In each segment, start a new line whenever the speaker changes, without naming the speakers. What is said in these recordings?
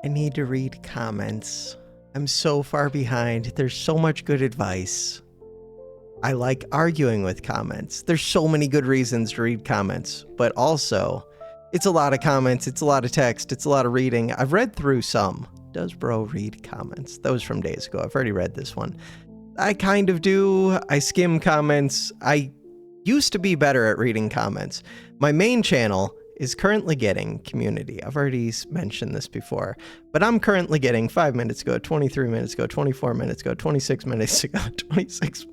I need to read comments. I'm so far behind. There's so much good advice. I like arguing with comments. There's so many good reasons to read comments, but also it's a lot of comments. It's a lot of text. It's a lot of reading. I've read through some. Does bro read comments? That was from days ago. I've already read this one. I kind of do. I skim comments. I used to be better at reading comments. My main channel is currently getting community. I've already mentioned this before, but I'm currently getting 5 minutes ago, 23 minutes ago, 24 minutes ago, 26 minutes ago, 26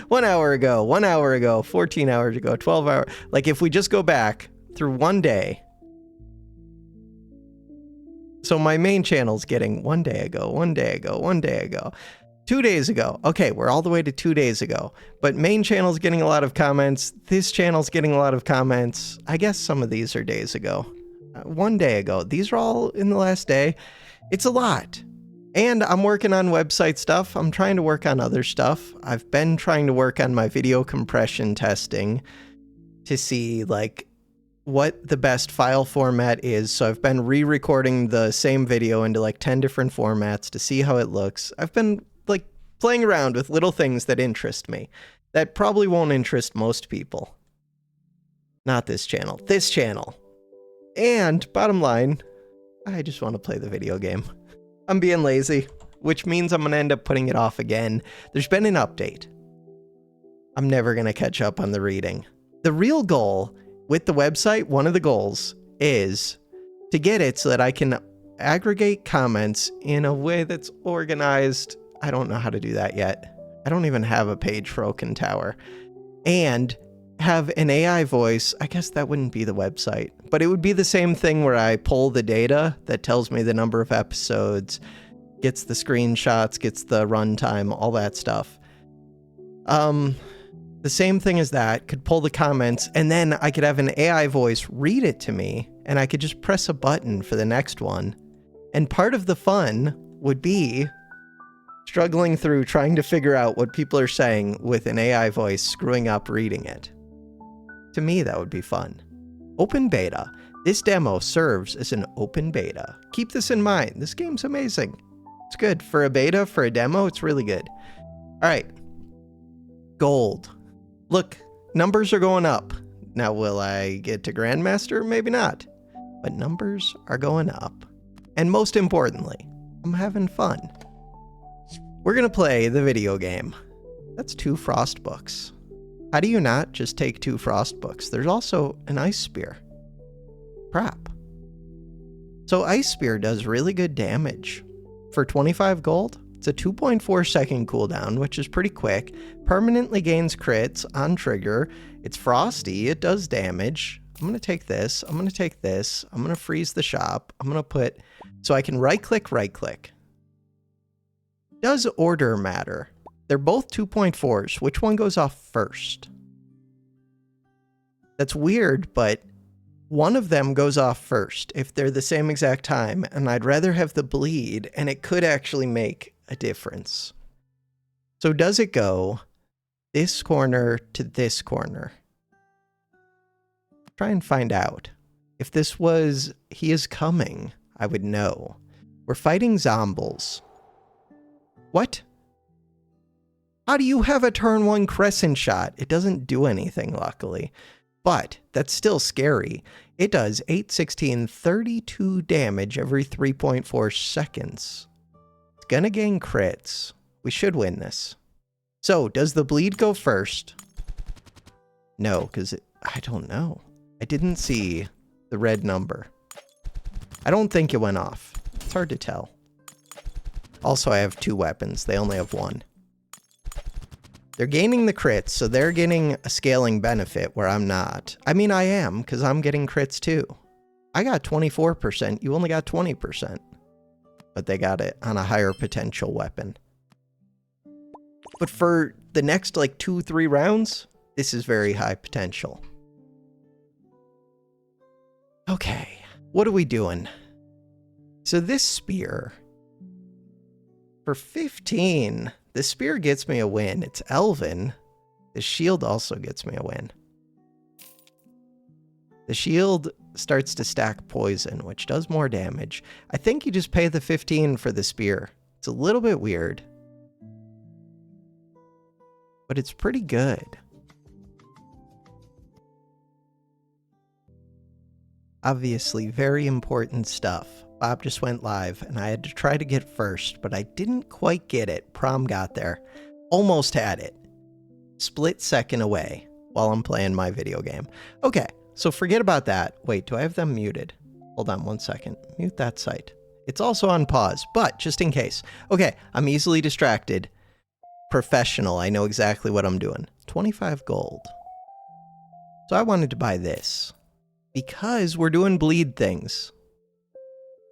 1 hour ago, 1 hour ago, 14 hours ago, 12 hours. Like if we just go back through one day. So my main channel's getting 1 day ago, 1 day ago, 1 day ago, 2 days ago. Okay, we're all the way to 2 days ago. But main channel's getting a lot of comments. This channel's getting a lot of comments. I guess some of these are days ago. 1 day ago. These are all in the last day. It's a lot. And I'm working on website stuff. I'm trying to work on other stuff. I've been trying to work on my video compression testing to see like what the best file format is. So I've been re-recording the same video into like 10 different formats to see how it looks. I've been like playing around with little things that interest me that probably won't interest most people. Not this channel. This channel. And bottom line, I just want to play the video game. I'm being lazy, which means I'm going to end up putting it off again. There's been an update. I'm never going to catch up on the reading. The real goal with the website, one of the goals is to get it so that I can aggregate comments in a way that's organized. I don't know how to do that yet. I don't even have a page for Oaken Tower. And have an AI voice. I guess that wouldn't be the website, but it would be the same thing where I pull the data that tells me the number of episodes, gets the screenshots, gets the runtime, all that stuff. The same thing as that, could pull the comments, and then I could have an AI voice read it to me, and I could just press a button for the next one. And part of the fun would be struggling through trying to figure out what people are saying with an AI voice screwing up reading it. To me, that would be fun. Open beta. This demo serves as an open beta. Keep this in mind. This game's amazing. It's good. For a beta, for a demo, it's really good. All right. Gold. Look, numbers are going up. Now, will I get to Grandmaster? Maybe not. But numbers are going up. And most importantly, I'm having fun. We're going to play the video game. That's 2 frost books. How do you not just take 2 frost books? There's also an ice spear. Crap. So ice spear does really good damage. For 25 gold, it's a 2.4 second cooldown, which is pretty quick. Permanently gains crits on trigger. It's frosty. It does damage. I'm going to take this. I'm going to take this. I'm going to freeze the shop. I'm going to put... So I can right-click, right-click. Does order matter? They're both 2.4s. Which one goes off first? That's weird, but one of them goes off first if they're the same exact time, and I'd rather have the bleed, and it could actually make a difference. So does it go this corner to this corner? Try and find out. If this was He Is Coming, I would know. We're fighting zombies. What? How do you have a turn 1 crescent shot? It doesn't do anything, luckily. But that's still scary. It does 8, 16, 32 damage every 3.4 seconds. It's gonna gain crits. We should win this. So, does the bleed go first? No, because I don't know. I didn't see the red number. I don't think it went off. It's hard to tell. Also, I have 2 weapons. They only have 1. They're gaining the crits, so they're getting a scaling benefit where I'm not. I mean, I am, because I'm getting crits too. I got 24%. You only got 20%. But they got it on a higher potential weapon. But for the next, like, 2-3 rounds, this is very high potential. Okay, what are we doing? So this spear, for 15... The spear gets me a win. It's Elven. The shield also gets me a win. The shield starts to stack poison, which does more damage. I think you just pay the 15 for the spear. It's a little bit weird, but it's pretty good. Obviously, very important stuff. Bob just went live, and I had to try to get first, but I didn't quite get it. Prom got there. Almost had it. Split second away while I'm playing my video game. Okay, so forget about that. Wait, do I have them muted? Hold on 1 second. Mute that site. It's also on pause, but just in case. Okay, I'm easily distracted. Professional, I know exactly what I'm doing. 25 gold. So I wanted to buy this because we're doing bleed things.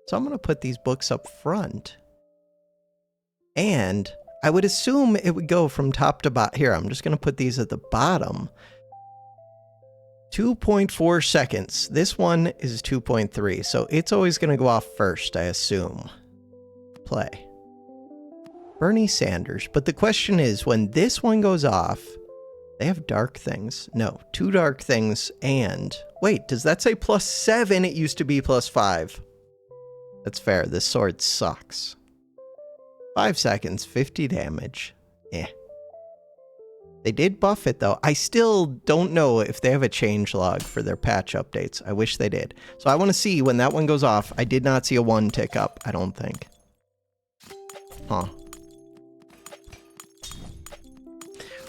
So I'm going to put these books up front. And I would assume it would go from top to bottom. Here, I'm just going to put these at the bottom. 2.4 seconds. This one is 2.3. So it's always going to go off first, I assume. Play. Bernie Sanders. But the question is, when this one goes off, they have dark things. No, 2 dark things and... Wait, does that say +7? It used to be +5. That's fair. This sword sucks. 5 seconds, 50 damage. Eh. They did buff it, though. I still don't know if they have a changelog for their patch updates. I wish they did. So I want to see when that one goes off. I did not see a 1 tick up, I don't think. Huh.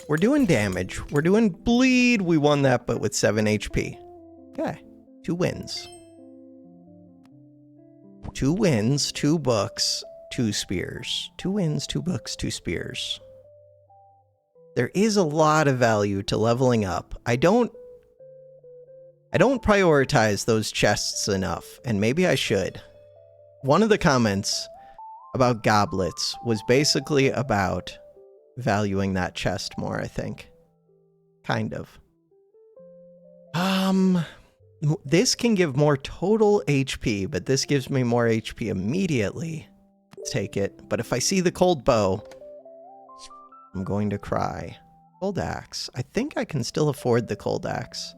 We're doing damage. We're doing bleed. We won that, but with 7 HP. Okay. 2 wins. 2 wins, 2 books, 2 spears. 2 wins, 2 books, 2 spears. There is a lot of value to leveling up. I don't prioritize those chests enough, and maybe I should. One of the comments about goblets was basically about valuing that chest more, I think. Kind of. This can give more total HP, but this gives me more HP immediately. Let's take it. But if I see the cold bow, I'm going to cry. Cold axe. I think I can still afford the cold axe.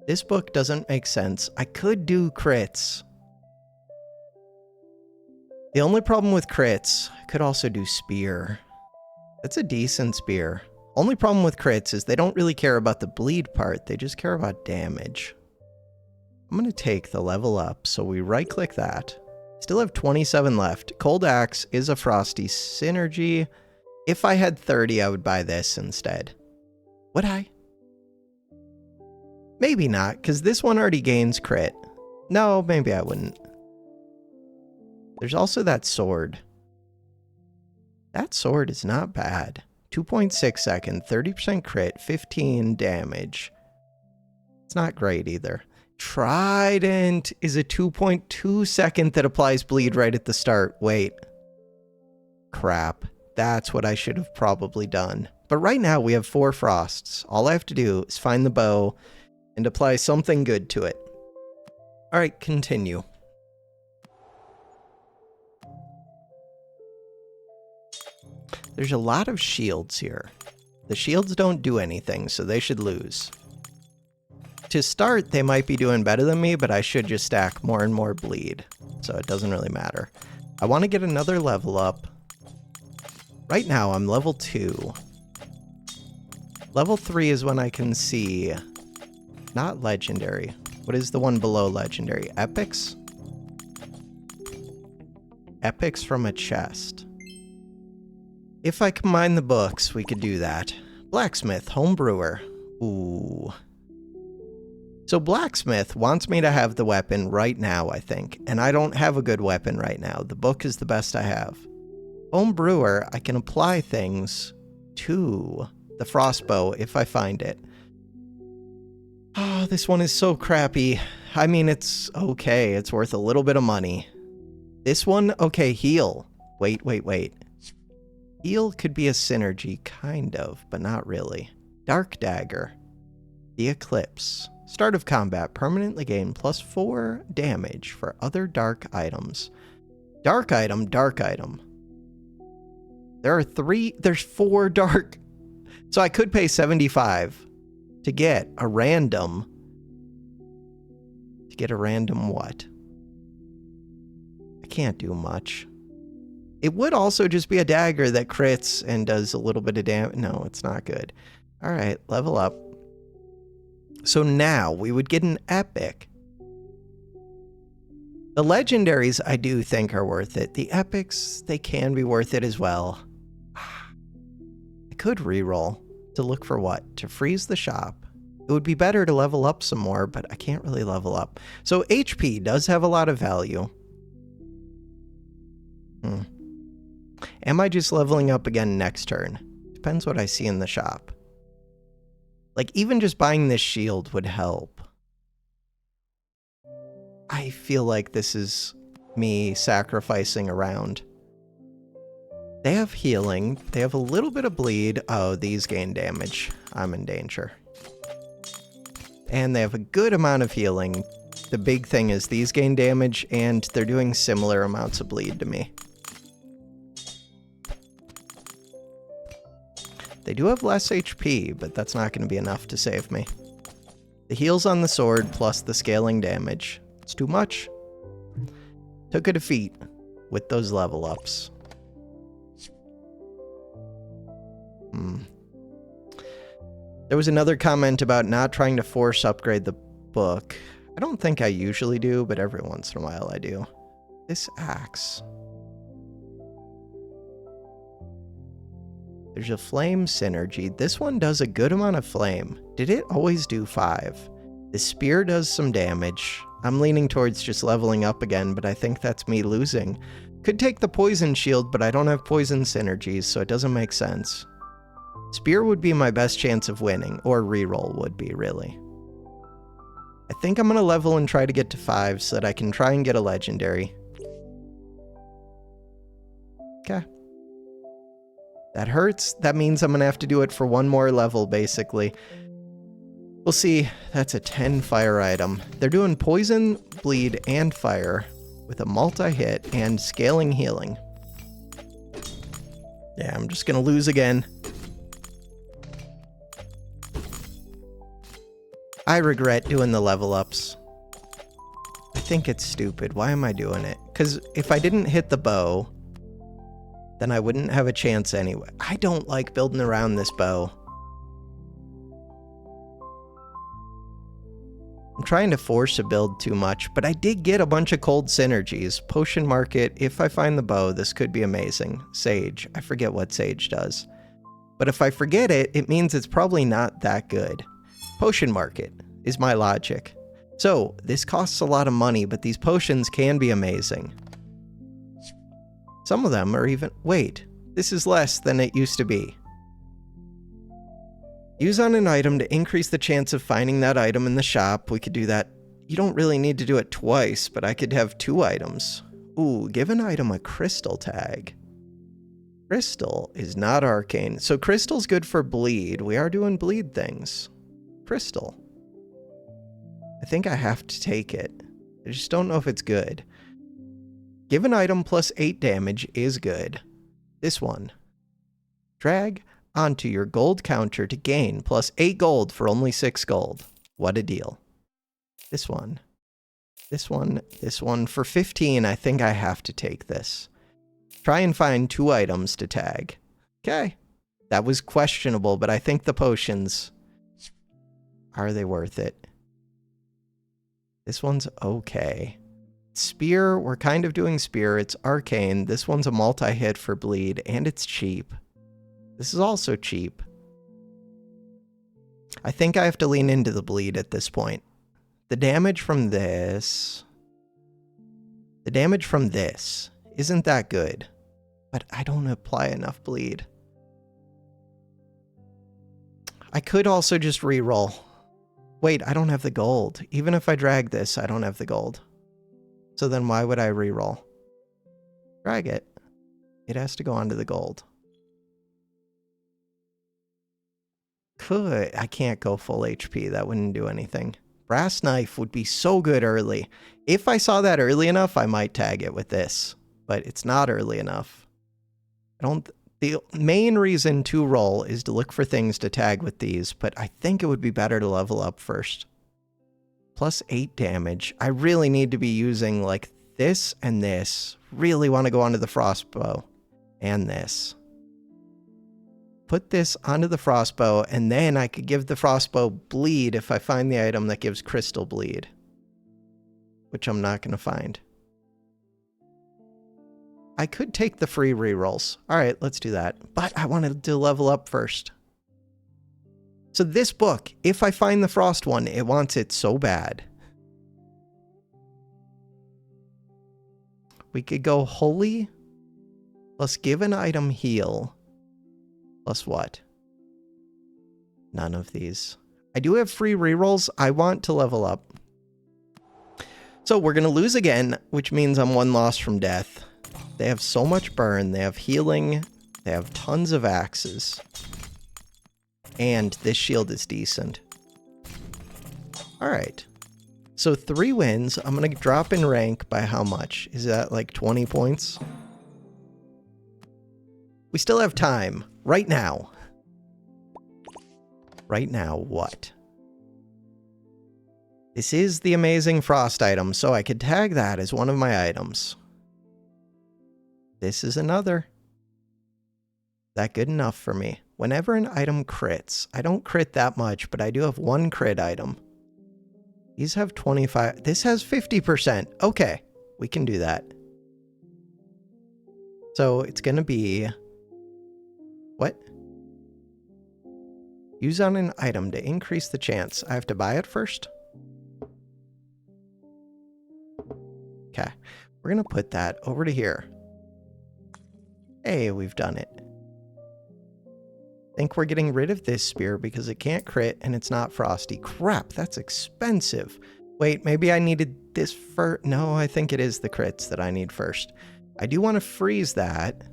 This book doesn't make sense. I could do crits. The only problem with crits, I could also do spear. That's a decent spear. Only problem with crits is they don't really care about the bleed part. They just care about damage. I'm going to take the level up, so we right-click that. Still have 27 left. Cold Axe is a Frosty synergy. If I had 30, I would buy this instead. Would I? Maybe not, because this one already gains crit. No, maybe I wouldn't. There's also that sword. That sword is not bad. 2.6 second, 30% crit, 15 damage. It's not great either. Trident is a 2.2 second that applies bleed right at the start. Wait. Crap. That's what I should have probably done. But right now we have 4 frosts. All I have to do is find the bow and apply something good to it. Alright, continue. There's a lot of shields here. The shields don't do anything, so they should lose. To start, they might be doing better than me, but I should just stack more and more bleed, so it doesn't really matter. I want to get another level up. Right now, I'm level 2. Level 3 is when I can see... Not legendary. What is the one below legendary? Epics? Epics from a chest. If I combine the books, we could do that. Blacksmith, homebrewer. Ooh. So Blacksmith wants me to have the weapon right now, I think. And I don't have a good weapon right now. The book is the best I have. Homebrewer, I can apply things to the frostbow if I find it. Oh, this one is so crappy. I mean, it's okay. It's worth a little bit of money. This one, okay, heal. Wait. Heal could be a synergy, kind of, but not really. Dark Dagger. The Eclipse. Start of combat. Permanently gain +4 damage for other dark items. Dark item, dark item. There's 4 dark. So I could pay 75 to get a random get a random what? I can't do much. It would also just be a dagger that crits and does a little bit of damage. No, it's not good. All right, level up. So now we would get an epic. The legendaries I do think are worth it. The epics, they can be worth it as well. I could reroll to look for what? To freeze the shop. It would be better to level up some more, but I can't really level up. So HP does have a lot of value. Am I just leveling up again next turn? Depends what I see in the shop. Like, even just buying this shield would help. I feel like this is me sacrificing around. They have healing. They have a little bit of bleed. Oh, these gain damage. I'm in danger. And they have a good amount of healing. The big thing is these gain damage, and they're doing similar amounts of bleed to me. They do have less HP, but that's not going to be enough to save me. The heals on the sword plus the scaling damage. It's too much. Took a defeat with those level ups. There was another comment about not trying to force upgrade the book. I don't think I usually do, but every once in a while I do. This axe. There's a flame synergy. This one does a good amount of flame. Did it always do 5? The spear does some damage. I'm leaning towards just leveling up again, but I think that's me losing. Could take the poison shield, but I don't have poison synergies, so it doesn't make sense. Spear would be my best chance of winning, or reroll would be, really. I think I'm going to level and try to get to 5 so that I can try and get a legendary. Okay. That hurts. That means I'm going to have to do it for one more level, basically. We'll see. That's a 10 fire item. They're doing poison, bleed, and fire with a multi-hit and scaling healing. Yeah, I'm just going to lose again. I regret doing the level ups. I think it's stupid. Why am I doing it? Because if I didn't hit the bow, then I wouldn't have a chance anyway. I don't like building around this bow. I'm trying to force a build too much, but I did get a bunch of cold synergies. Potion market, if I find the bow, this could be amazing. Sage, I forget what Sage does. But if I forget it, it means it's probably not that good. Potion market is my logic. So, this costs a lot of money, but these potions can be amazing. Some of them are even... Wait, this is less than it used to be. Use on an item to increase the chance of finding that item in the shop. We could do that. You don't really need to do it twice, but I could have 2 items. Ooh, give an item a crystal tag. Crystal is not arcane. So crystal's good for bleed. We are doing bleed things. Crystal. I think I have to take it. I just don't know if it's good. Give an item plus 8 damage is good. This one. Drag onto your gold counter to gain plus 8 gold for only 6 gold. What a deal. This one. This one. This one. For 15, I think I have to take this. Try and find 2 items to tag. Okay. That was questionable, but I think the potions... Are they worth it? This one's okay. Spear, we're kind of doing spear. It's arcane. This one's a multi-hit for bleed, and it's cheap. This is also cheap. I think I have to lean into the bleed at this point. The damage from this... The damage from this isn't that good, but I don't apply enough bleed. I could also just reroll. Wait, I don't have the gold. Even if I drag this, I don't have the gold. So then why would I reroll? Drag it. It has to go onto the gold. I can't go full HP. That wouldn't do anything. Brass knife would be so good early. If I saw that early enough, I might tag it with this. But it's not early enough. The main reason to roll is to look for things to tag with these, but I think it would be better to level up first. Plus 8 damage. I really need to be using like this and this. Really want to go onto the frostbow. And this. Put this onto the frostbow, and then I could give the frostbow bleed if I find the item that gives crystal bleed. Which I'm not going to find. I could take the free rerolls. Alright, let's do that. But I wanted to level up first. So this book, if I find the frost one, it wants it so bad. We could go holy, plus give an item heal, plus what? None of these. I do have free rerolls. I want to level up. So we're going to lose again, which means I'm 1 loss from death. They have so much burn. They have healing. They have tons of axes. And this shield is decent. Alright. So 3 wins. I'm going to drop in rank by how much? Is that like 20 points? We still have time. Right now. Right now, what? This is the amazing frost item, so I could tag that as one of my items. This is another. That good enough for me. Whenever an item crits, I don't crit that much, but I do have 1 crit item. These have 25. This has 50%. Okay, we can do that. So it's going to be... What? Use on an item to increase the chance. I have to buy it first? Okay, we're going to put that over to here. Hey, we've done it. I think we're getting rid of this spear because it can't crit and it's not frosty. Crap, that's expensive. Wait, maybe I needed this first. No, I think it is the crits that I need first. I do want to freeze that.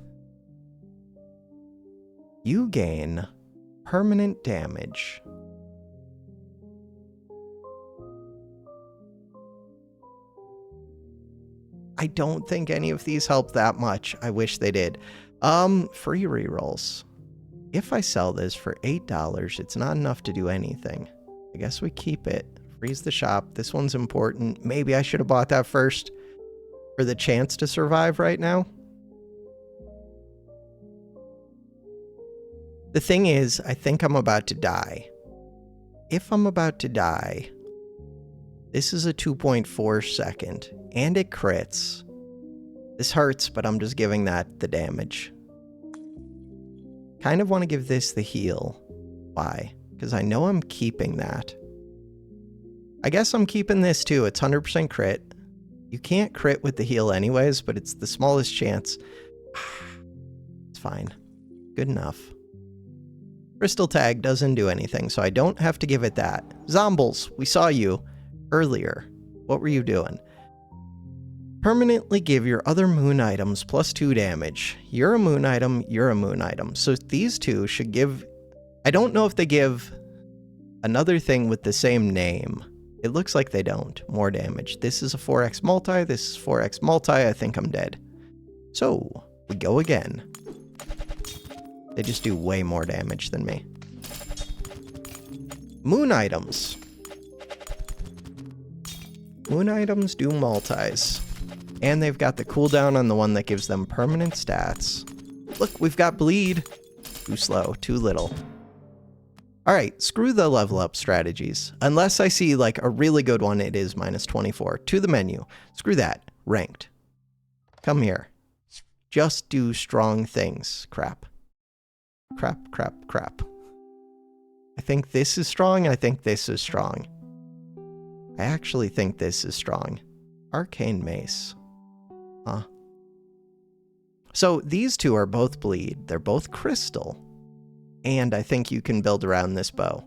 You gain permanent damage. I don't think any of these help that much. I wish they did. Free rerolls. If I sell this for $8, it's not enough to do anything. I guess we keep it. Freeze the shop. This one's important. Maybe I should have bought that first for the chance to survive right now. The thing is, I think I'm about to die. If I'm about to die, this is a 2.4 second, and it crits. This hurts, but I'm just giving that the damage. Kind of want to give this the heal. Why? Because I know I'm keeping that. I guess I'm keeping this too. It's 100% crit. You can't crit with the heal anyways, but it's the smallest chance. It's fine. Good enough. Crystal tag doesn't do anything, so I don't have to give it that. Zombles, we saw you earlier. What were you doing? Permanently give your other moon items plus 2 damage. You're a moon item, you're a moon item. So these two should give... I don't know if they give another thing with the same name. It looks like they don't. More damage. This is a 4x multi, this is 4x multi. I think I'm dead. So, we go again. They just do way more damage than me. Moon items. Moon items do multis. And they've got the cooldown on the one that gives them permanent stats. Look, we've got bleed. Too slow, too little. Alright, screw the level up strategies. Unless I see like a really good one, it is minus 24. To the menu. Screw that. Ranked. Come here. Just do strong things. Crap. Crap, crap, crap. I think this is strong, I think this is strong. I actually think this is strong. Arcane Mace. Huh. So these two are both bleed. They're both crystal. And I think you can build around this bow.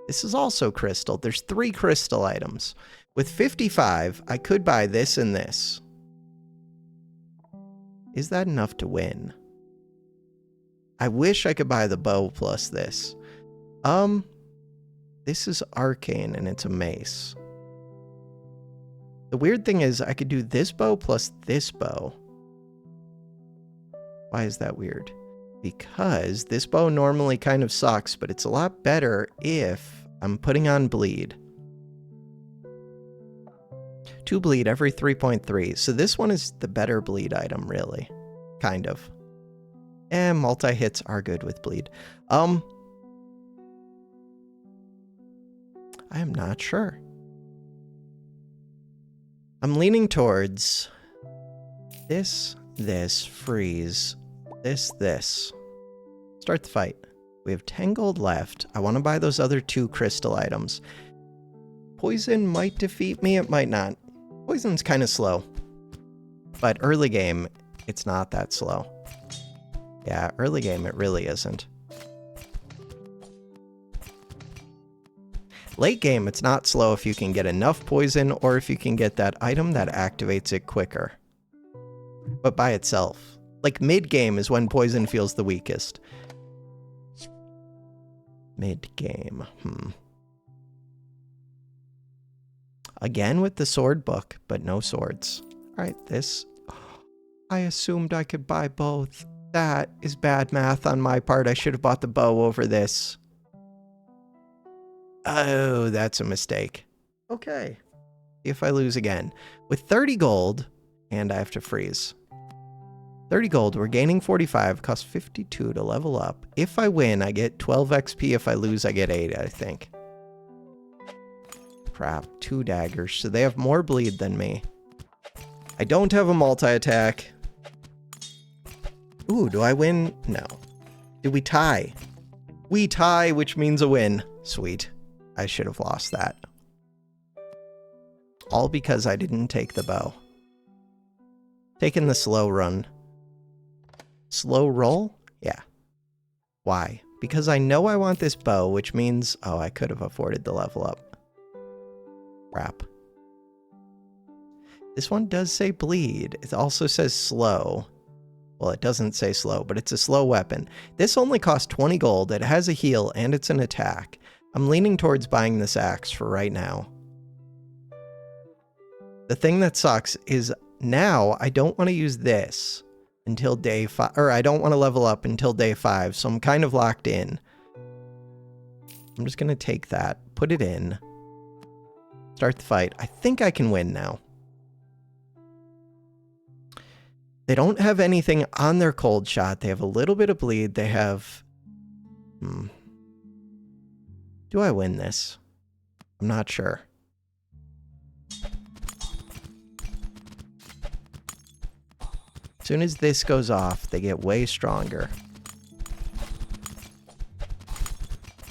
This is also crystal. There's 3 crystal items. With 55, I could buy this and this. Is that enough to win? I wish I could buy the bow plus this. This is arcane and it's a mace. The weird thing is I could do this bow plus this bow. Why is that weird? Because this bow normally kind of sucks, but it's a lot better if I'm putting on bleed. 2 bleed every 3.3. So this one is the better bleed item, really. Kind of. And multi-hits are good with bleed. I am not sure. I'm leaning towards this, freeze, this. Start the fight. We have 10 gold left. I want to buy those other 2 crystal items. Poison might defeat me, it might not. Poison's kind of slow. But early game, it's not that slow. Yeah, early game, it really isn't. Late game, it's not slow if you can get enough poison or if you can get that item that activates it quicker. But by itself. Like mid game is when poison feels the weakest. Mid game, Again with the sword book, but no swords. Alright, this. I assumed I could buy both. That is bad math on my part. I should have bought the bow over this. Oh, that's a mistake. Okay. If I lose again. With 30 gold, and I have to freeze. 30 gold, we're gaining 45, costs 52 to level up. If I win, I get 12 XP. If I lose, I get 8, I think. Crap, 2 daggers, so they have more bleed than me. I don't have a multi-attack. Ooh, do I win? No. Did we tie? We tie, which means a win. Sweet. I should have lost that. All because I didn't take the bow. Taking the slow run. Slow roll? Yeah. Why? Because I know I want this bow, which means... Oh, I could have afforded the level up. Crap. This one does say bleed. It also says slow. Well, it doesn't say slow, but it's a slow weapon. This only costs 20 gold. It has a heal, and it's an attack. I'm leaning towards buying this axe for right now. The thing that sucks is now I don't want to use this until day 5, or I don't want to level up until day 5, so I'm kind of locked in. I'm just going to take that, put it in, start the fight. I think I can win now. They don't have anything on their cold shot. They have a little bit of bleed. They have... Do I win this? I'm not sure. As soon as this goes off, they get way stronger.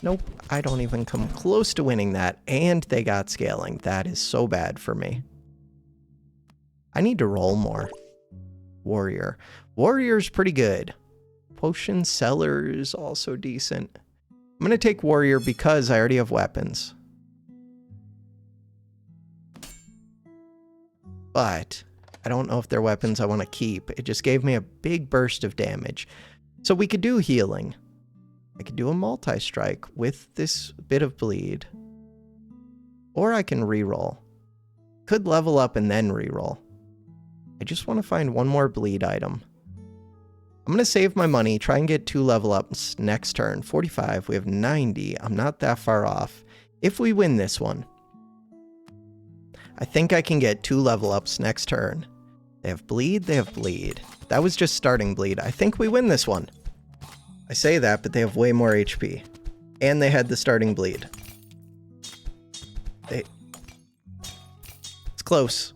Nope, I don't even come close to winning that, and they got scaling. That is so bad for me. I need to roll more. Warrior. Warrior's pretty good. Potion seller's also decent. I'm going to take warrior because I already have weapons. But I don't know if they're weapons I want to keep. It just gave me a big burst of damage. So we could do healing. I could do a multi-strike with this bit of bleed. Or I can reroll. Could level up and then reroll. I just want to find one more bleed item. I'm going to save my money, try and get 2 level ups next turn. 45, we have 90. I'm not that far off. If we win this one, I think I can get 2 level ups next turn. They have bleed, they have bleed. That was just starting bleed. I think we win this one. I say that, but they have way more HP. And they had the starting bleed. It's close.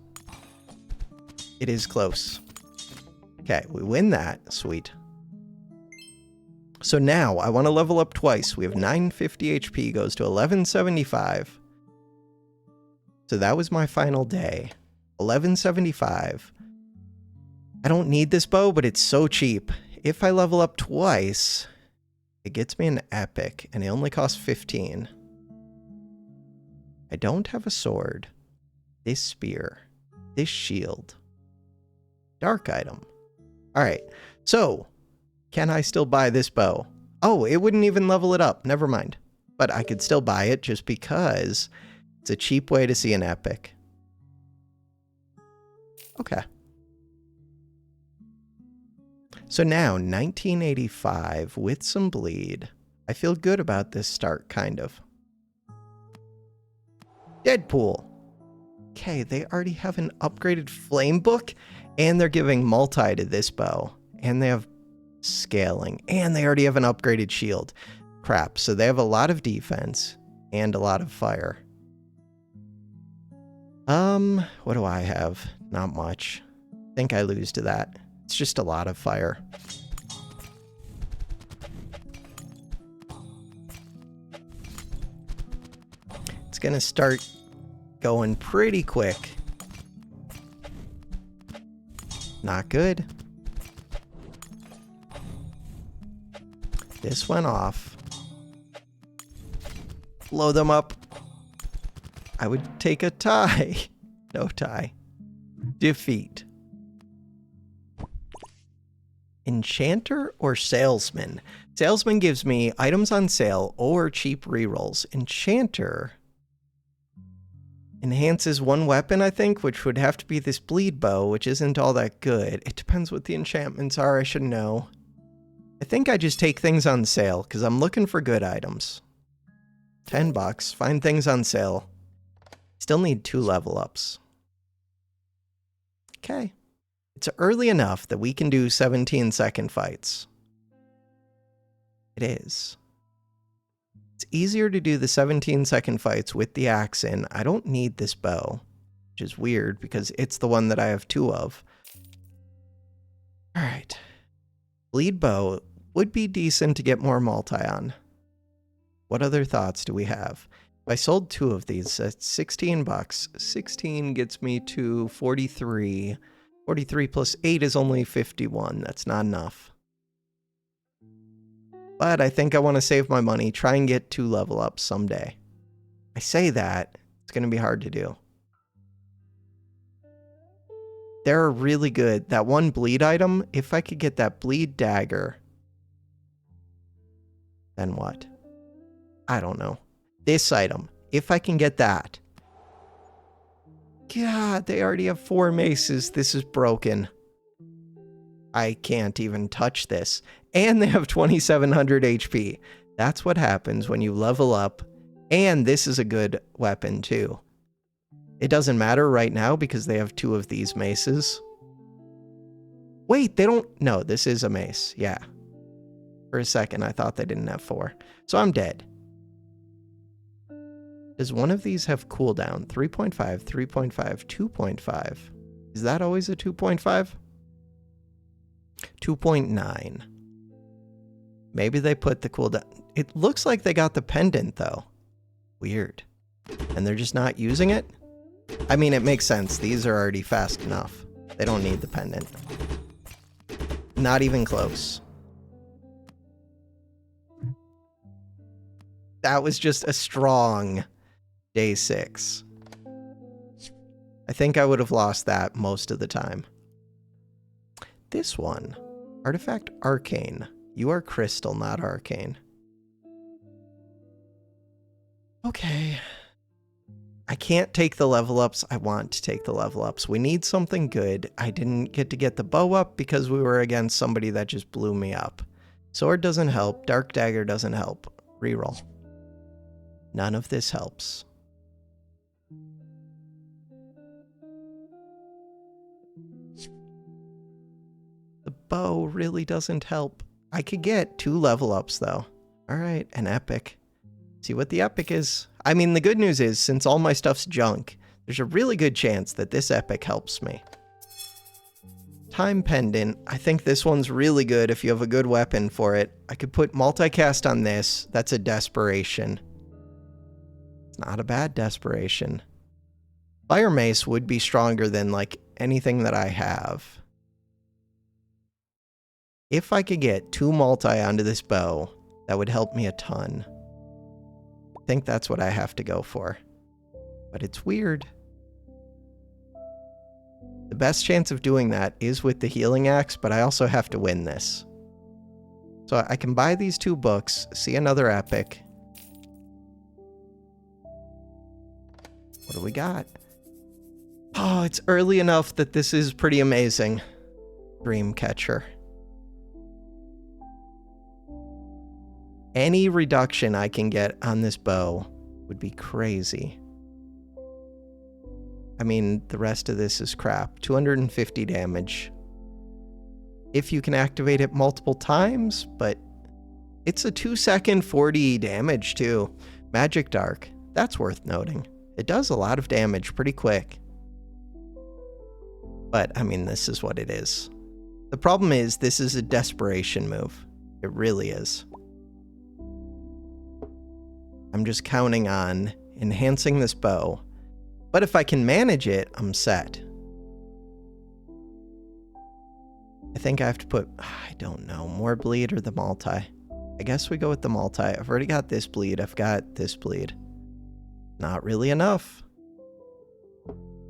It is close. Okay, we win that. Sweet. So now, I want to level up twice. We have 950 HP, goes to 1175. So that was my final day. 1175. I don't need this bow, but it's so cheap. If I level up twice, it gets me an epic, and it only costs 15. I don't have a sword. This spear. This shield. Dark item. Alright, so, can I still buy this bow? Oh, it wouldn't even level it up. Never mind. But I could still buy it just because it's a cheap way to see an epic. Okay. So now, 1985 with some bleed. I feel good about this start, kind of. Deadpool. Okay, they already have an upgraded flame book, and they're giving multi to this bow, and they have scaling, and they already have an upgraded shield. Crap, so they have a lot of defense and a lot of fire. What do I have? Not much. I think I lose to that. It's just a lot of fire. It's gonna start going pretty quick. Not good. This went off. Blow them up. I would take a tie. No tie. Defeat. Enchanter or salesman? Salesman gives me items on sale or cheap rerolls. Enchanter enhances one weapon, I think, which would have to be this bleed bow, which isn't all that good. It depends what the enchantments are, I should know. I think I just take things on sale, because I'm looking for good items. $10, find things on sale. Still need 2 level ups. Okay. It's early enough that we can do 17-second fights. It is. It's easier to do the 17-second fights with the axe in. I don't need this bow, which is weird because it's the one that I have 2 of. Alright. Bleed bow would be decent to get more multi on. What other thoughts do we have? If I sold 2 of these, that's $16. 16 gets me to 43. 43 plus 8 is only 51. That's not enough. But I think I want to save my money, try and get 2 level ups someday. I say that, it's going to be hard to do. They're really good. That one bleed item, if I could get that bleed dagger, then what? I don't know. This item, if I can get that. God, they already have 4 maces. This is broken. I can't even touch this. And they have 2700 HP. That's what happens when you level up. And this is a good weapon too. It doesn't matter right now because they have 2 of these maces. Wait, they don't... No, this is a mace. Yeah. For a second, I thought they didn't have 4. So I'm dead. Does one of these have cooldown? 3.5, 3.5, 2.5. Is that always a 2.5? 2.9. Maybe they put the cooldown. It looks like they got the pendant, though. Weird. And they're just not using it? I mean, it makes sense. These are already fast enough. They don't need the pendant. Not even close. That was just a strong day 6. I think I would have lost that most of the time. This one. Artifact Arcane. You are crystal, not arcane. Okay. I can't take the level ups. I want to take the level ups. We need something good. I didn't get to get the bow up because we were against somebody that just blew me up. Sword doesn't help. Dark Dagger doesn't help. Reroll. None of this helps. The bow really doesn't help. I could get 2 level ups though. Alright, an epic. See what the epic is. I mean, the good news is, since all my stuff's junk, there's a really good chance that this epic helps me. Time Pendant. I think this one's really good if you have a good weapon for it. I could put multicast on this. That's a desperation. It's not a bad desperation. Fire Mace would be stronger than, like, anything that I have. If I could get 2 multi onto this bow, that would help me a ton. I think that's what I have to go for. But it's weird. The best chance of doing that is with the healing axe, but I also have to win this. So I can buy these 2 books, see another epic. What do we got? Oh, it's early enough that this is pretty amazing. Dreamcatcher. Any reduction I can get on this bow would be crazy. I mean, the rest of this is crap. 250 damage. If you can activate it multiple times, but it's a 2-second 40 damage too. Magic Dark. That's worth noting. It does a lot of damage pretty quick. But, I mean, this is what it is. The problem is, this is a desperation move. It really is. I'm just counting on enhancing this bow. But if I can manage it, I'm set. I think I have to put, I don't know, more bleed or the multi. I guess we go with the multi. I've already got this bleed. I've got this bleed. Not really enough.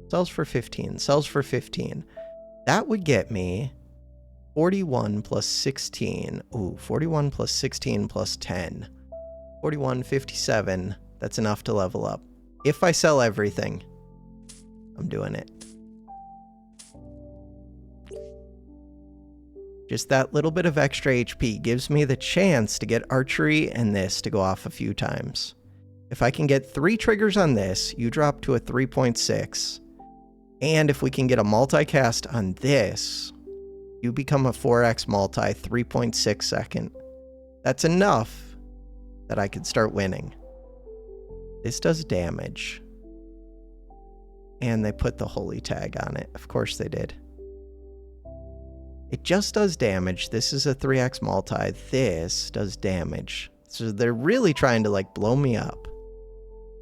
Sells for 15. Sells for 15. That would get me 41 plus 16. Ooh, 41 plus 16 plus 10. 41, 57. That's enough to level up. If I sell everything, I'm doing it. Just that little bit of extra HP gives me the chance to get archery and this to go off a few times. If I can get 3 triggers on this, you drop to a 3.6. And if we can get a multicast on this, you become a 4x multi 3.6 second. That's enough that I could start winning. This does damage. And they put the holy tag on it. Of course they did. It just does damage. This is a 3x multi. This does damage. So they're really trying to like blow me up.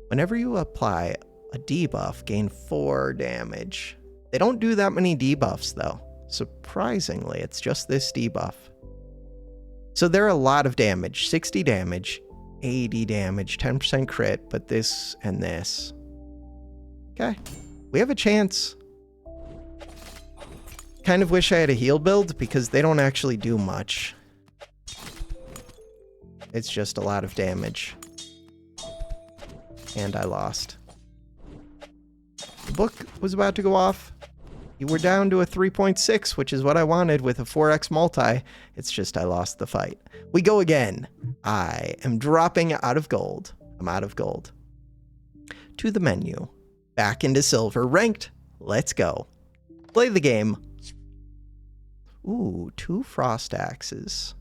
Whenever you apply a debuff, gain 4 damage. They don't do that many debuffs though. Surprisingly, it's just this debuff. So they're a lot of damage. 60 damage, 80 damage, 10% crit, but this and this. Okay, we have a chance. Kind of wish I had a heal build because they don't actually do much. It's just a lot of damage. And I lost. The book was about to go off. You were down to a 3.6, which is what I wanted with a 4x multi. It's just I lost the fight. We go again. I am dropping out of gold. I'm out of gold. To the menu. Back into silver. Ranked. Let's go. Play the game. Ooh, 2 frost axes.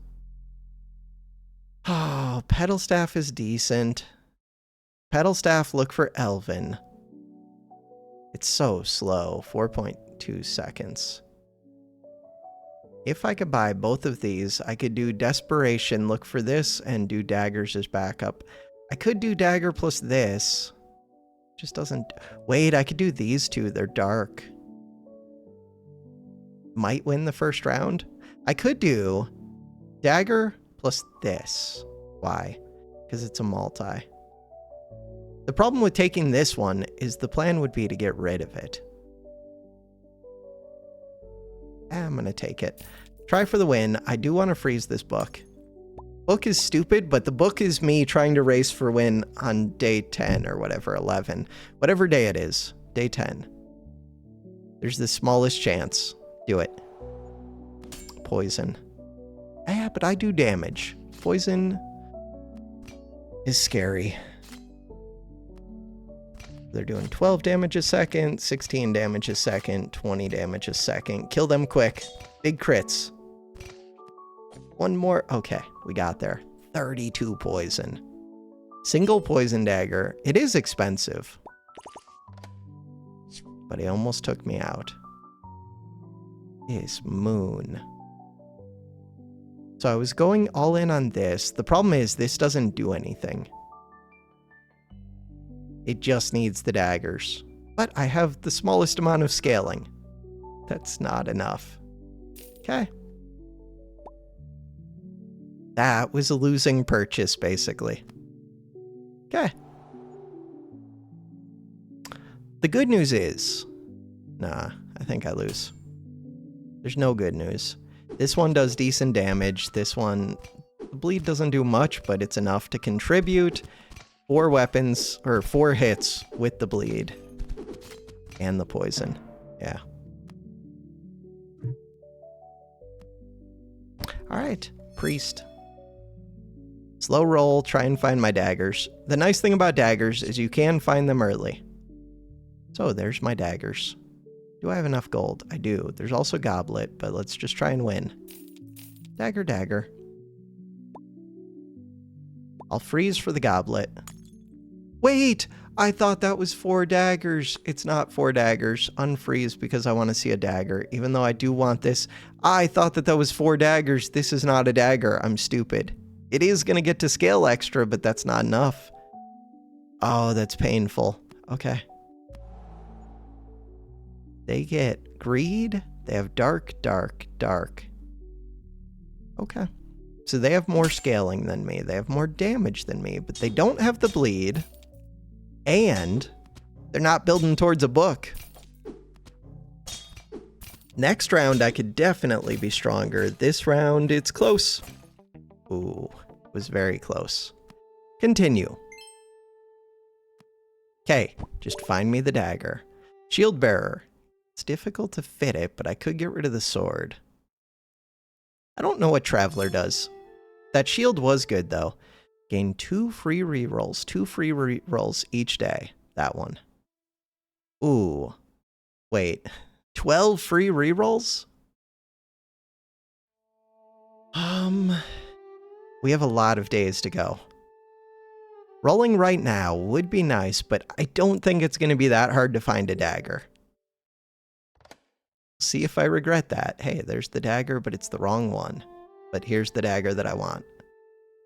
Oh, pedal staff is decent. Pedal staff, look for Elven. It's so slow, 4.2 seconds. If I could buy both of these, I could do Desperation, look for this, and do Daggers as backup. I could do Dagger plus this. Just doesn't... Wait, I could do these two, they're dark. Might win the first round. I could do Dagger plus this. Why? Because it's a multi. The problem with taking this one is the plan would be to get rid of it. I'm going to take it. Try for the win. I do want to freeze this book. Book is stupid, but the book is me trying to race for win on day 10 or whatever, 11. Whatever day it is. Day 10. There's the smallest chance. Do it. Poison. Yeah, but I do damage. Poison is scary. They're doing 12 damage a second, 16 damage a second, 20 damage a second. Kill them quick. Big crits. One more. Okay, we got there. 32 poison. Single poison dagger. It is expensive. But he almost took me out. Is moon. So I was going all in on this. The problem is this doesn't do anything. It just needs the daggers. But I have the smallest amount of scaling. That's not enough. Okay. That was a losing purchase, basically. Okay. The good news is... Nah, I think I lose. There's no good news. This one does decent damage. This one, the bleed doesn't do much, but it's enough to contribute. 4 weapons, or 4 hits with the bleed. And the poison. Yeah. Alright, priest. Slow roll, try and find my daggers. The nice thing about daggers is you can find them early. So there's my daggers. Do I have enough gold? I do. There's also goblet, but let's just try and win. Dagger, dagger. I'll freeze for the goblet. Wait! I thought that was 4 daggers. It's not 4 daggers. Unfreeze because I want to see a dagger. Even though I do want this. I thought that was 4 daggers. This is not a dagger. I'm stupid. It is going to get to scale extra, but that's not enough. Oh, that's painful. Okay. They get greed. They have dark, dark, dark. Okay. So they have more scaling than me. They have more damage than me, but they don't have the bleed. And they're not building towards a book. Next round, I could definitely be stronger. This round, it's close. Ooh, it was very close. Continue. Okay, just find me the dagger. Shield bearer. It's difficult to fit it, but I could get rid of the sword. I don't know what Traveler does. That shield was good, though. Gain 2 free rerolls. 2 free rerolls each day. That one. Ooh. Wait. 12 free rerolls? We have a lot of days to go. Rolling right now would be nice, but I don't think it's going to be that hard to find a dagger. See if I regret that. Hey, there's the dagger, but it's the wrong one. But here's the dagger that I want.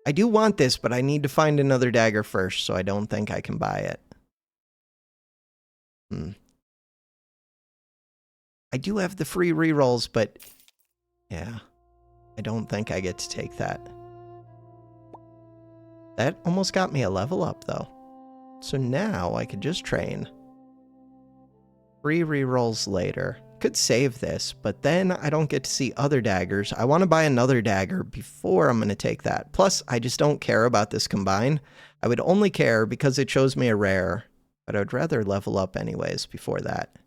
I do want this, but I need to find another dagger first, so I don't think I can buy it. I do have the free rerolls, but yeah, I don't think I get to take that. That almost got me a level up, though. So now I could just train. Free rerolls later. Could save this, but then I don't get to see other daggers. I want to buy another dagger before I'm going to take that. Plus, I just don't care about this combine. I would only care because it shows me a rare, but I would rather level up anyways before that.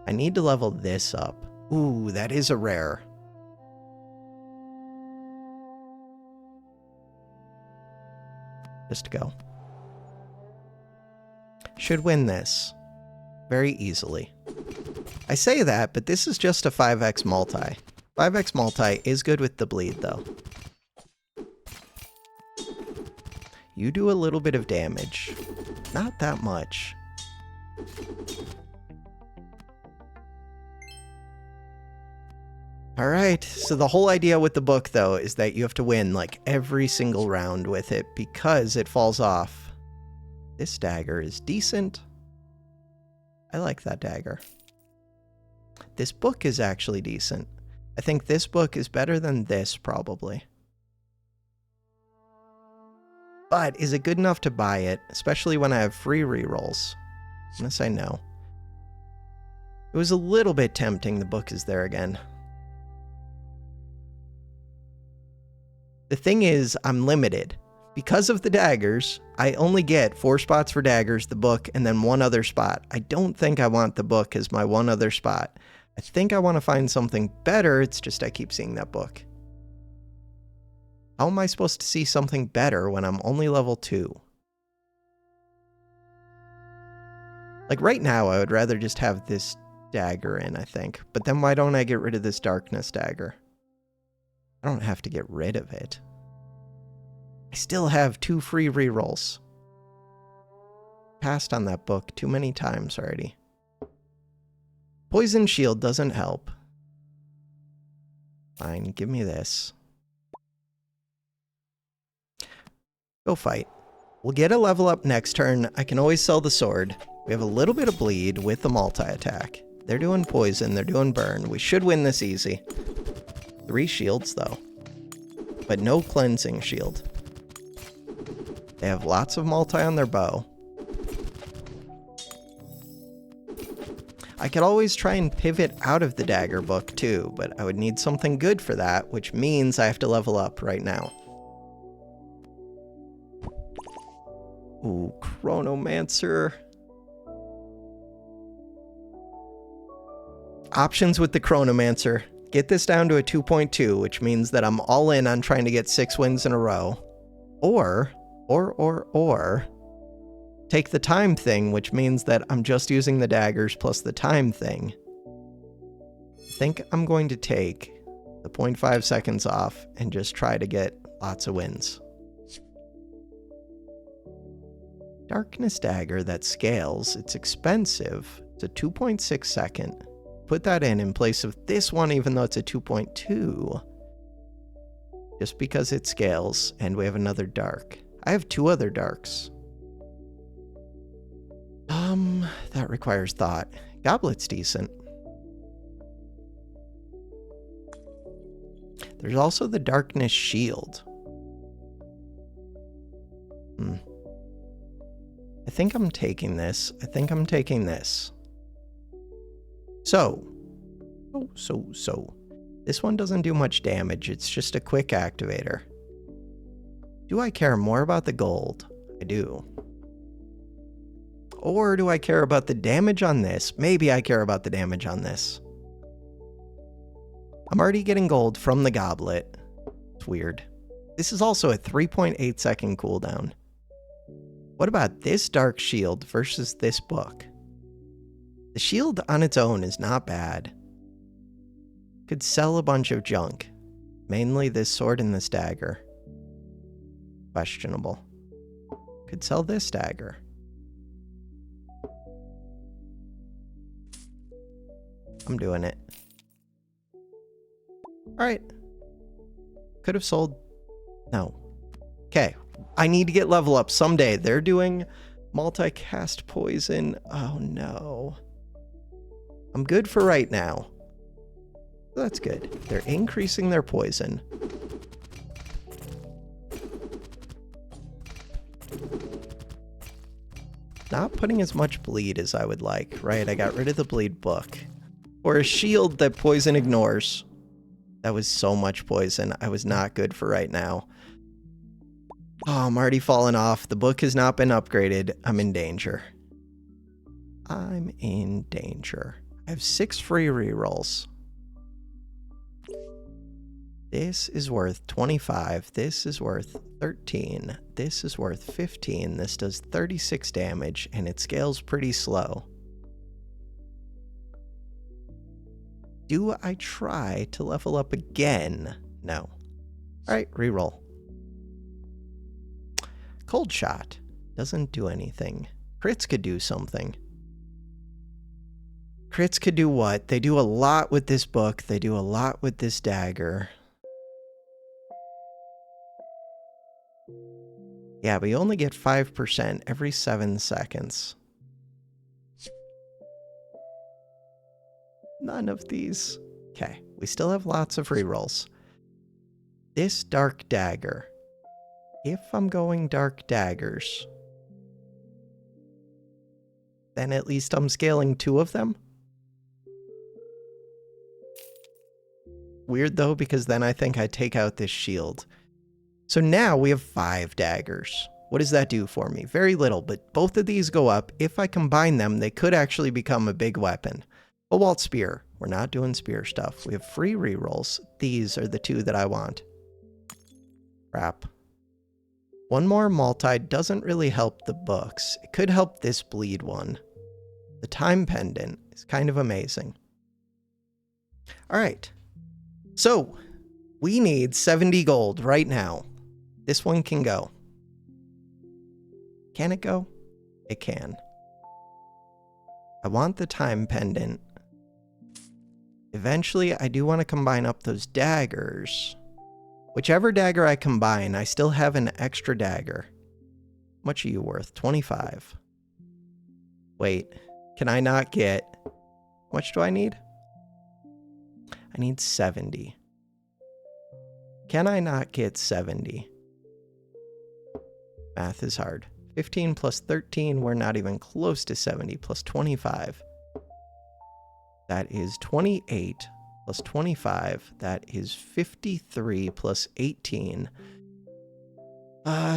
I need to level this up. Ooh, that is a rare. Just go. Should win this. Very easily. I say that, but this is just a 5x multi. 5x multi is good with the bleed, though. You do a little bit of damage. Not that much. Alright, so the whole idea with the book, though, is that you have to win, like, every single round with it because it falls off. This dagger is decent. I like that dagger. This book is actually decent. I think this book is better than this, probably. But is it good enough to buy it, especially when I have free rerolls? I'm gonna say no. It was a little bit tempting. The book is there again. The thing is, I'm limited. Because of the daggers, I only get 4 spots for daggers, the book, and then 1 other spot. I don't think I want the book as my 1 other spot. I think I want to find something better, it's just I keep seeing that book. How am I supposed to see something better when I'm only level 2? Like right now, I would rather just have this dagger in, I think. But then why don't I get rid of this darkness dagger? I don't have to get rid of it. I still have 2 free rerolls. Passed on that book too many times already. Poison shield doesn't help. Fine, give me this. Go fight. We'll get a level up next turn. I can always sell the sword. We have a little bit of bleed with the multi-attack. They're doing poison, they're doing burn. We should win this easy. 3 shields, though. But no cleansing shield. They have lots of multi on their bow. I could always try and pivot out of the dagger book too, but I would need something good for that, which means I have to level up right now. Ooh, Chronomancer. Options with the Chronomancer. Get this down to a 2.2, which means that I'm all in on trying to get 6 wins in a row. Or, take the time thing, which means that I'm just using the daggers plus the time thing. I think I'm going to take the 0.5 seconds off and just try to get lots of wins. Darkness Dagger that scales. It's expensive. It's a 2.6 second. Put that in place of this one, even though it's a 2.2. Just because it scales, and we have another dark. I have 2 other darks. That requires thought. Goblet's decent. There's also the Darkness Shield. I think I'm taking this. So. This one doesn't do much damage. It's just a quick activator. Do I care more about the gold? I do. Or do I care about the damage on this? Maybe I care about the damage on this. I'm already getting gold from the goblet. It's weird. This is also a 3.8 second cooldown. What about this dark shield versus this book? The shield on its own is not bad. Could sell a bunch of junk. Mainly this sword and this dagger. Questionable. Could sell this dagger. I'm doing it. Alright. Could have sold. No. Okay. I need to get level up someday. They're doing multicast poison. Oh no. I'm good for right now. That's good. They're increasing their poison. Not putting as much bleed as I would like. Right, I got rid of the bleed book. Or a shield that poison ignores. That was so much poison. I was not good for right now. Oh, I'm already falling off. The book has not been upgraded. I'm in danger. I'm in danger. I have 6 free rerolls. This is worth 25. This is worth 13. This is worth 15. This does 36 damage, and it scales pretty slow. Do I try to level up again? No. Alright, reroll. Cold shot. Doesn't do anything. Crits could do something. Crits could do what? They do a lot with this book. They do a lot with this dagger. Yeah, but you only get 5% every 7 seconds. None of these. Okay, we still have lots of rerolls. This dark dagger. If I'm going dark daggers, then at least I'm scaling 2 of them. Weird though, because then I think I take out this shield. So now we have 5 daggers. What does that do for me? Very little, but both of these go up. If I combine them, they could actually become a big weapon. Cobalt Spear. We're not doing spear stuff. We have free rerolls. These are the 2 that I want. Crap. One more multi doesn't really help the books. It could help this bleed one. The time pendant is kind of amazing. Alright. So, we need 70 gold right now. This one can go. Can it go? It can. I want the time pendant. Eventually, I do want to combine up those daggers. Whichever dagger I combine, I still have an extra dagger. How much are you worth? 25. Wait, can I not get... How much do I need? I need 70. Can I not get 70? Math is hard. 15 plus 13, we're not even close to 70, plus 25. That is 28 plus 25. That is 53 plus 18.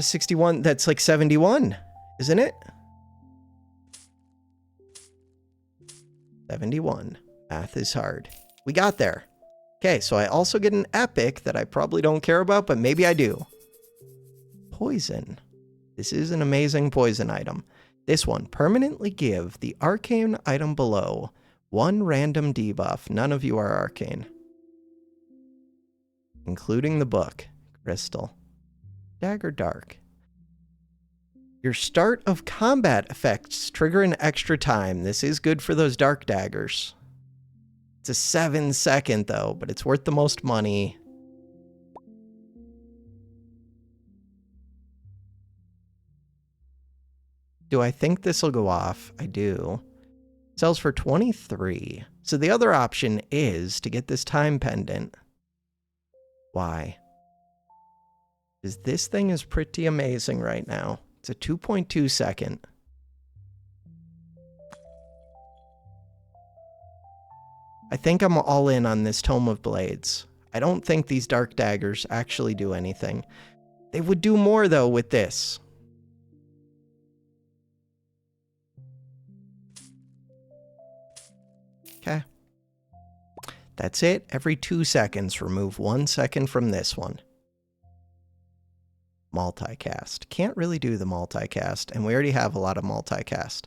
61, that's like 71, isn't it? 71. Math is hard. We got there. Okay, so I also get an epic that I probably don't care about, but maybe I do. Poison. This is an amazing poison item. This one, permanently give the arcane item below 1 random debuff. None of you are arcane. Including the book. Crystal. Dagger Dark. Your start of combat effects trigger an extra time. This is good for those dark daggers. It's a 7-second though, but it's worth the most money. Do I think this will go off? I do. Sells for 23. So the other option is to get this time pendant. Why? Because this thing is pretty amazing right now. It's a 2.2 second. I think I'm all in on this Tome of Blades. I don't think these dark daggers actually do anything. They would do more though with this. Okay. That's it. Every 2 seconds, remove 1 second from this one. Multicast. Can't really do the multicast, and we already have a lot of multicast.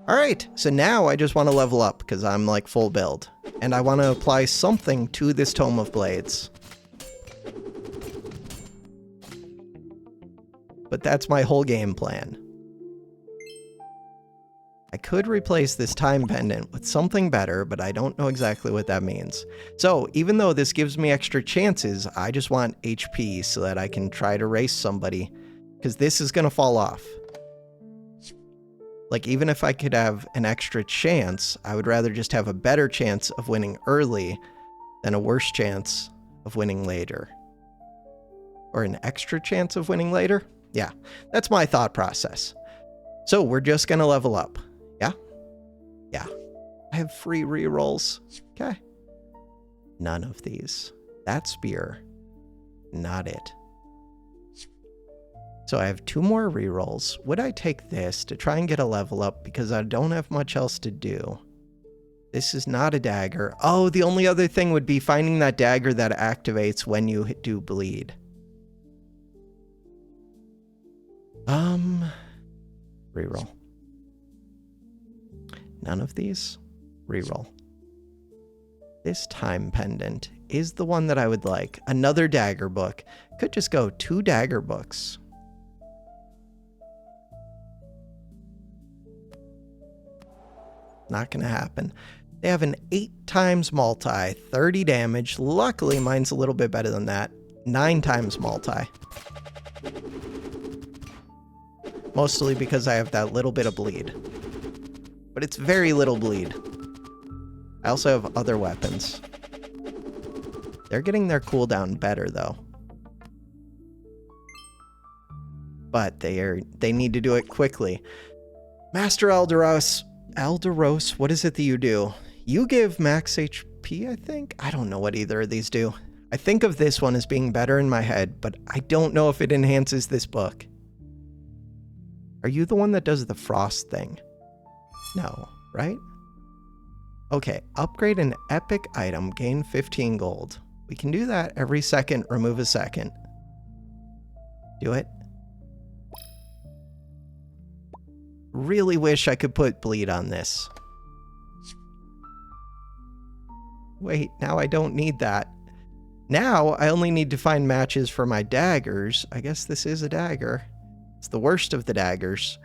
Alright, so now I just want to level up, because I'm like full build. And I want to apply something to this Tome of Blades. But that's my whole game plan. I could replace this time pendant with something better, but I don't know exactly what that means. So, even though this gives me extra chances, I just want HP so that I can try to race somebody, because this is going to fall off. Like, even if I could have an extra chance, I would rather just have a better chance of winning early than a worse chance of winning later. Or an extra chance of winning later? Yeah, that's my thought process. So, we're just going to level up. Yeah? Yeah. I have free rerolls. Okay. None of these. That spear. Not it. So I have 2 more rerolls. Would I take this to try and get a level up because I don't have much else to do? This is not a dagger. Oh, the only other thing would be finding that dagger that activates when you do bleed. Reroll. None of these? Reroll. This time pendant is the one that I would like. Another dagger book. Could just go 2 dagger books. Not gonna happen. They have an 8 times multi, 30 damage. Luckily, mine's a little bit better than that. 9 times multi. Mostly because I have that little bit of bleed. But it's very little bleed. I also have other weapons. They're getting their cooldown better, though. But they need to do it quickly. Master Elderos, what is it that you do? You give max HP, I think? I don't know what either of these do. I think of this one as being better in my head, but I don't know if it enhances this book. Are you the one that does the frost thing? No, right? Okay, upgrade an epic item, gain 15 gold. We can do that every second, remove a second. Do it. Really wish I could put bleed on this. Wait, now I don't need that. Now I only need to find matches for my daggers. I guess this is a dagger. It's the worst of the daggers.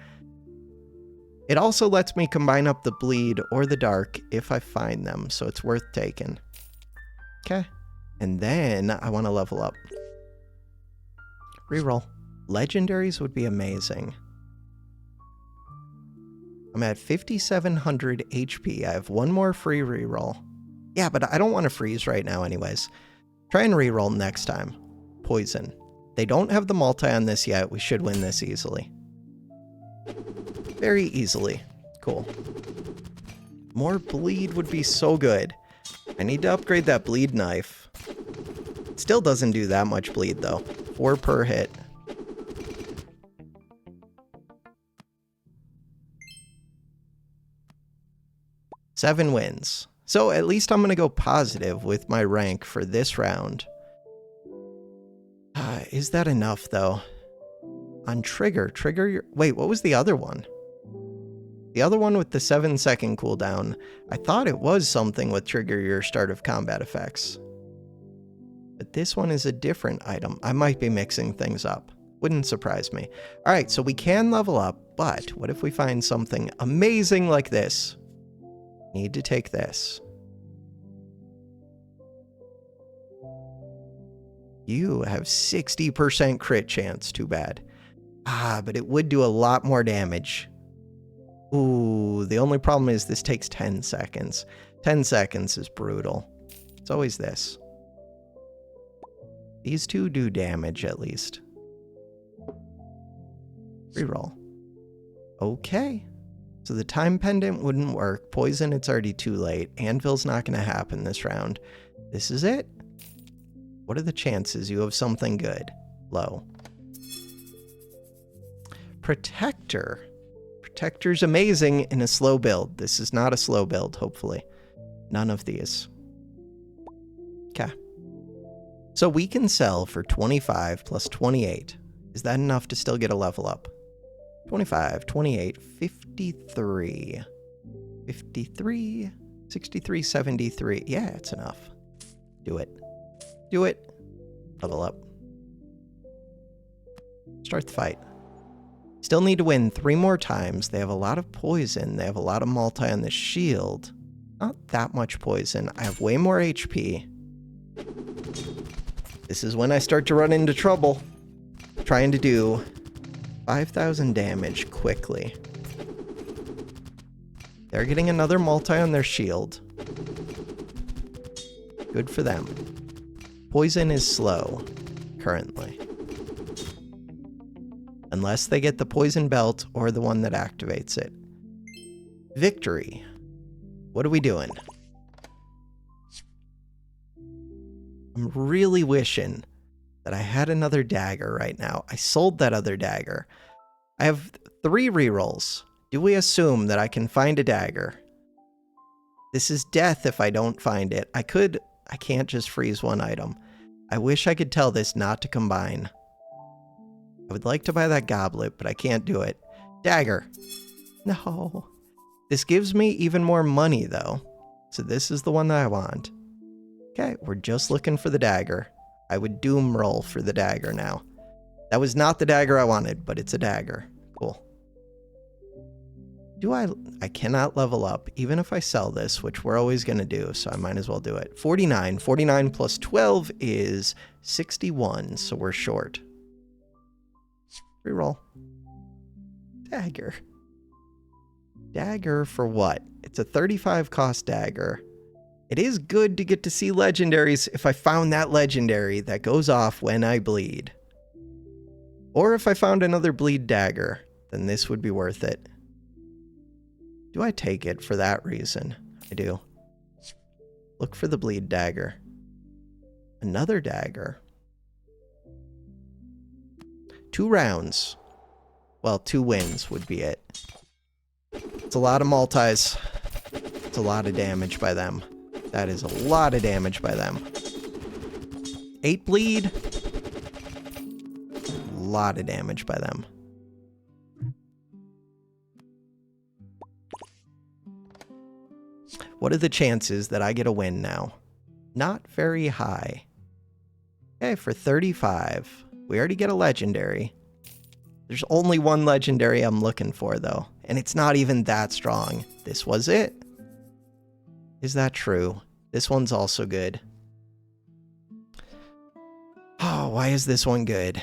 It also lets me combine up the bleed or the dark if I find them, so it's worth taking. Okay. And then I want to level up. Reroll. Legendaries would be amazing. I'm at 5,700 HP. I have 1 more free reroll. Yeah, but I don't want to freeze right now anyways. Try and reroll next time. Poison. They don't have the multi on this yet. We should win this easily. Very easily. Cool. More bleed would be so good. I need to upgrade that bleed knife. Still doesn't do that much bleed though. 4 per hit. Seven wins. So at least I'm going to go positive with my rank for this round. Is that enough though? On trigger your... Wait, what was the other one? The other one with the 7-second cooldown, I thought it was something with trigger your start of combat effects. But this one is a different item. I might be mixing things up. Wouldn't surprise me. All right, so we can level up, but what if we find something amazing like this? Need to take this. You have 60% crit chance. Too bad. Ah, but it would do a lot more damage. Ooh, the only problem is this takes 10 seconds. 10 seconds is brutal. It's always this. These two do damage at least. Reroll. Okay. So the time pendant wouldn't work. Poison, it's already too late. Anvil's not going to happen this round. This is it. What are the chances you have something good? Low. Protector. Protector's amazing in a slow build. This is not a slow build, hopefully. None of these. Okay. So we can sell for 25 plus 28. Is that enough to still get a level up? 25, 28, 53. 53, 63, 73. Yeah, it's enough. Do it. Do it. Level up. Start the fight. Still need to win 3 more times. They have a lot of poison. They have a lot of multi on the shield. Not that much poison. I have way more HP. This is when I start to run into trouble. Trying to do 5,000 damage quickly. They're getting another multi on their shield. Good for them. Poison is slow, currently. Unless they get the poison belt or the one that activates it. Victory. What are we doing? I'm really wishing that I had another dagger right now. I sold that other dagger. I have 3 rerolls. Do we assume that I can find a dagger? This is death if I don't find it. I can't just freeze one item. I wish I could tell this not to combine. I would like to buy that goblet, but I can't do it. Dagger. No. This gives me even more money, though. So this is the one that I want. Okay, we're just looking for the dagger. I would doom roll for the dagger now. That was not the dagger I wanted, but it's a dagger. Cool. I cannot level up, even if I sell this, which we're always going to do, so I might as well do it. 49. 49 plus 12 is 61, so we're short. Reroll. Dagger. Dagger for what? It's a 35 cost dagger. It is good to get to see legendaries if I found that legendary that goes off when I bleed. Or if I found another bleed dagger, then this would be worth it. Do I take it for that reason? I do. Look for the bleed dagger. Another dagger. 2 rounds. Well, 2 wins would be it. It's a lot of multis. It's a lot of damage by them. That is a lot of damage by them. 8 bleed. A lot of damage by them. What are the chances that I get a win now? Not very high. Okay, for 35. We already get a legendary. There's only one legendary I'm looking for, though. And it's not even that strong. This was it. Is that true? This one's also good. Oh, why is this one good?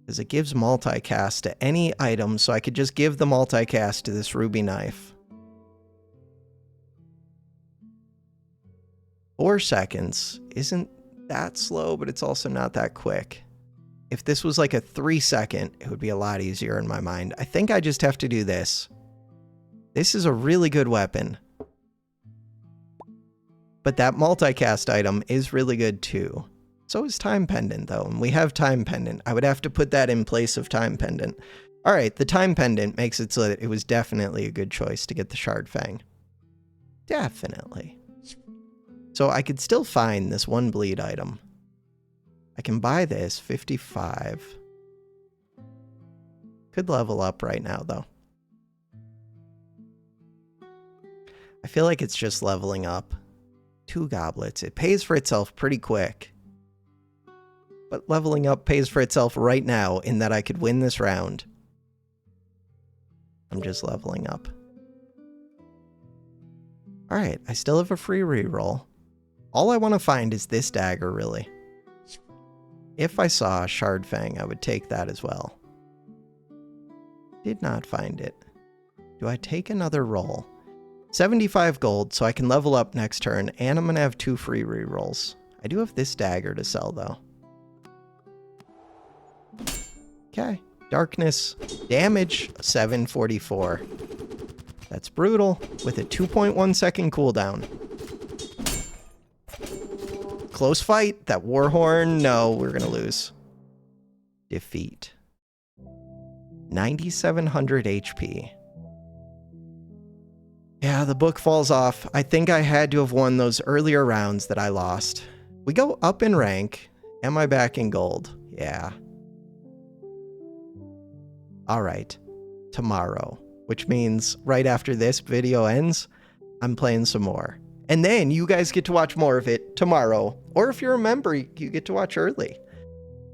Because it gives multicast to any item, so I could just give the multicast to this ruby knife. 4 seconds isn't that slow, but it's also not that quick. If this was like a 3-second, it would be a lot easier in my mind. I think I just have to do this. This is a really good weapon. But that multicast item is really good too. So is Time Pendant though, and we have Time Pendant. I would have to put that in place of Time Pendant. Alright, the Time Pendant makes it so that it was definitely a good choice to get the Shard Fang. Definitely. So I could still find this one bleed item. I can buy this, 55. Could level up right now, though. I feel like it's just leveling up. 2 goblets. It pays for itself pretty quick. But leveling up pays for itself right now in that I could win this round. I'm just leveling up. Alright, I still have a free reroll. All I want to find is this dagger, really. If I saw a shard fang, I would take that as well. Did not find it. Do I take another roll? 75 gold, so I can level up next turn, and I'm going to have 2 free rerolls. I do have this dagger to sell, though. Okay. Darkness. Damage, 744. That's brutal, with a 2.1 second cooldown. Close fight. That Warhorn, no, we're going to lose. Defeat. 9,700 HP. Yeah, the book falls off. I think I had to have won those earlier rounds that I lost. We go up in rank. Am I back in gold? Yeah. Alright. Tomorrow. Which means right after this video ends, I'm playing some more. And then you guys get to watch more of it tomorrow. Or if you're a member, you get to watch early.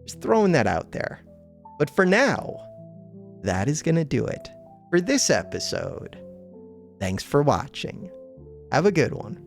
Just throwing that out there. But for now, that is going to do it for this episode. Thanks for watching. Have a good one.